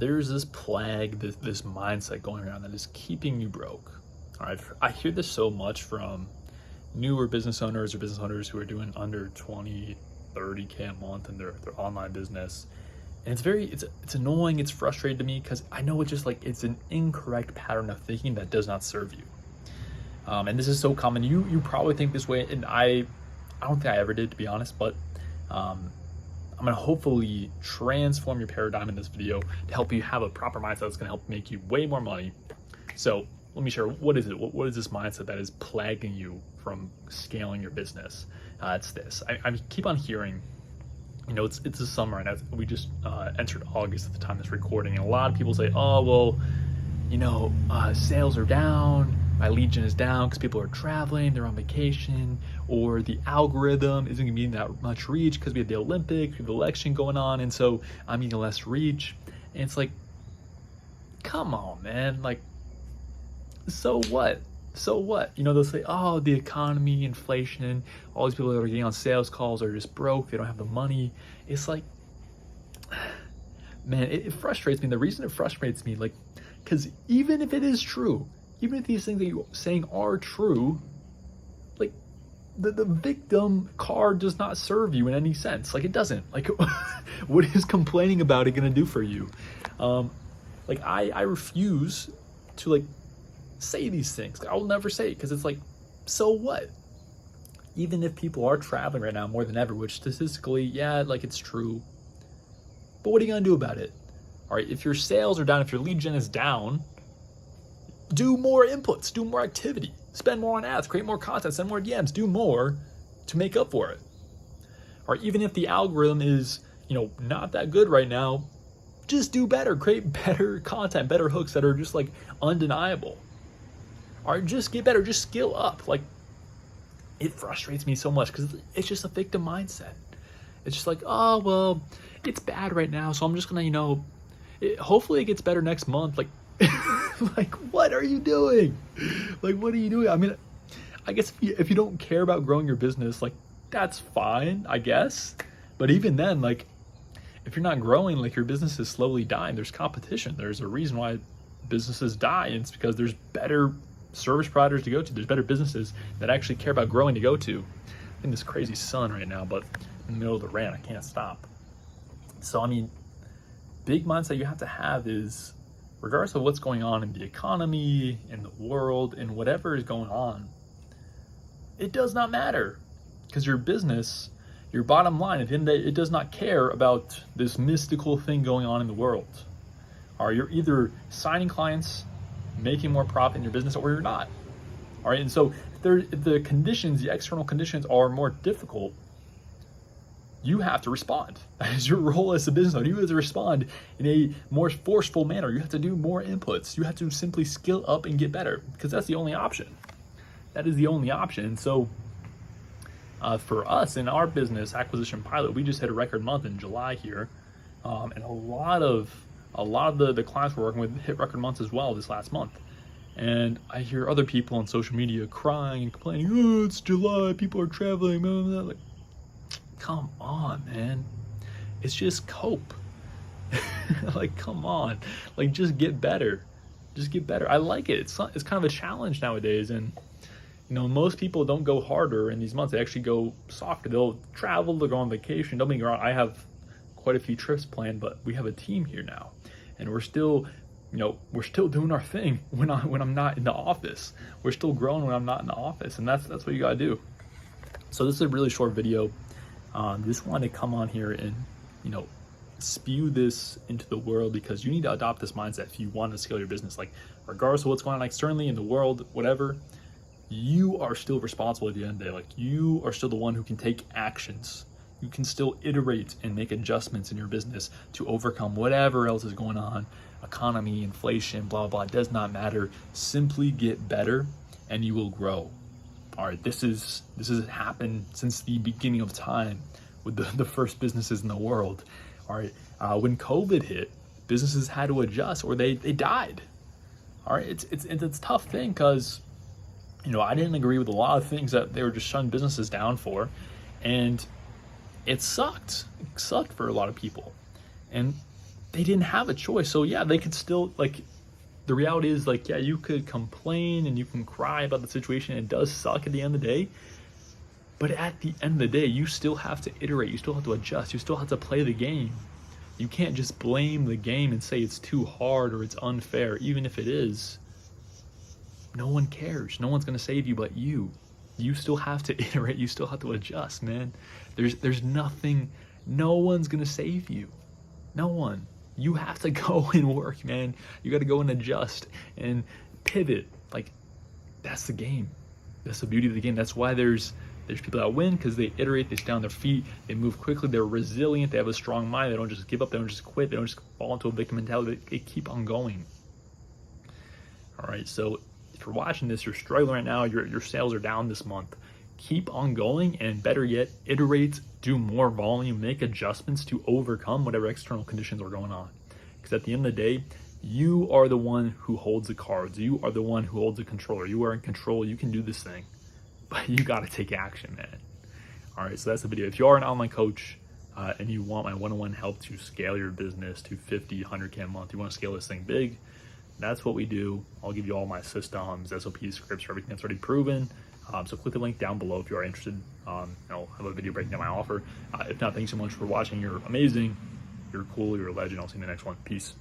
there's this plague, this mindset going around that is keeping you broke. All right, I hear this so much from newer business owners or business owners who are doing under 20, 30K a month in their online business. And it's annoying, it's frustrating to me because I know it's an incorrect pattern of thinking that does not serve you. And this is so common. You probably think this way, and I don't think I ever did, to be honest, but I'm gonna hopefully transform your paradigm in this video to help you have a proper mindset that's gonna help make you way more money. So let me share, what is it? What is this mindset that is plaguing you from scaling your business? It's this. I keep on hearing, it's the summer, and we just entered August at the time of this recording, and a lot of people say, oh, well, sales are down, my lead gen is down because people are traveling, they're on vacation, or the algorithm isn't gonna be that much reach because we have the Olympics, we have the election going on, and so I'm getting less reach. And it's like, come on, man, like, so what? So what? They'll say, oh, the economy, inflation, all these people that are getting on sales calls are just broke, they don't have the money. It's like, man, it frustrates me. The reason it frustrates me, like, because even if it is true, even if these things that you're saying are true, like, the victim card does not serve you in any sense. Like, it doesn't. Like, what is complaining about it gonna do for you? Like, I refuse to, like, say these things. I will never say it because it's like, so what? Even if people are traveling right now more than ever, which statistically, yeah, like, it's true, but what are you gonna do about it? All right, if your sales are down, if your lead gen is down, do more inputs, do more activity, spend more on ads, create more content, send more DMs, do more to make up for it. Or even if the algorithm is, not that good right now, just do better, create better content, better hooks that are just like undeniable. Or just get better, just skill up. Like, it frustrates me so much because it's just a victim mindset. It's just like, oh, well, it's bad right now, so I'm just gonna, hopefully it gets better next month. Like, like, what are you doing? Like, what are you doing? I mean, I guess if you don't care about growing your business, like, that's fine, I guess. But even then, like, if you're not growing, like, your business is slowly dying, there's competition. There's a reason why businesses die, and it's because there's better service providers to go to. There's better businesses that actually care about growing to go to. I'm in this crazy sun right now, but in the middle of the rain, I can't stop. So, I mean, big mindset you have to have is, regardless of what's going on in the economy, in the world, in whatever is going on, it does not matter, because your business, your bottom line, at the end of the day, it does not care about this mystical thing going on in the world. Or you're either signing clients, making more profit in your business, or you're not. All right, and so if the conditions, the external conditions are more difficult, you have to respond. That is your role as a business owner. You have to respond in a more forceful manner. You have to do more inputs. You have to simply skill up and get better, because that's the only option. That is the only option. So for us in our business, Acquisition Pilot, we just hit a record month in July here, and a lot of the clients we're working with hit record months as well this last month. And I hear other people on social media crying and complaining, oh, it's July, people are traveling, blah, blah, blah. Like, come on, man. It's just cope. Like, come on. Like, just get better. Just get better. I like it. It's kind of a challenge nowadays. And, most people don't go harder in these months. They actually go softer. They'll travel, they'll go on vacation. Don't get me wrong, I have quite a few trips planned, but we have a team here now. And we're still doing our thing when I'm not in the office. We're still growing when I'm not in the office. And that's what you gotta do. So this is a really short video. Just wanted to come on here and, spew this into the world, because you need to adopt this mindset if you want to scale your business. Like, regardless of what's going on externally in the world, whatever, you are still responsible at the end of the day. Like, you are still the one who can take actions. You can still iterate and make adjustments in your business to overcome whatever else is going on. Economy, inflation, blah, blah, it does not matter. Simply get better and you will grow. All right, this has happened since the beginning of time with the first businesses in the world. All right, when COVID hit, businesses had to adjust or they died. All right, it's a tough thing because, I didn't agree with a lot of things that they were just shutting businesses down for, and it sucked. It sucked for a lot of people. And they didn't have a choice. So yeah, they could still, like, the reality is, like, yeah, you could complain and you can cry about the situation. It does suck at the end of the day. But at the end of the day, you still have to iterate. You still have to adjust. You still have to play the game. You can't just blame the game and say it's too hard or it's unfair. Even if it is, no one cares. No one's going to save you but you. You still have to iterate. You still have to adjust, man. There's nothing, no one's going to save you. No one. You have to go and work, man. You got to go and adjust and pivot. Like, that's the game. That's the beauty of the game. That's why there's people that win, because they iterate, they stay on their feet, they move quickly, they're resilient, they have a strong mind, they don't just give up, they don't just quit, they don't just fall into a victim mentality, they keep on going. All right, so if you're watching this, you're struggling right now, your sales are down this month, keep on going, and better yet, iterate, do more volume, make adjustments to overcome whatever external conditions are going on. Because at the end of the day, you are the one who holds the cards, you are the one who holds the controller, you are in control, you can do this thing. But you got to take action, man. All right, so that's the video. If you are an online coach and you want my one-on-one help to scale your business to 50, 100K a month, you want to scale this thing big, that's what we do. I'll give you all my systems, SOPs, scripts, for everything that's already proven. So click the link down below if you are interested. I'll have a video breaking down my offer. If not, thanks so much for watching. You're amazing. You're cool. You're a legend. I'll see you in the next one. Peace.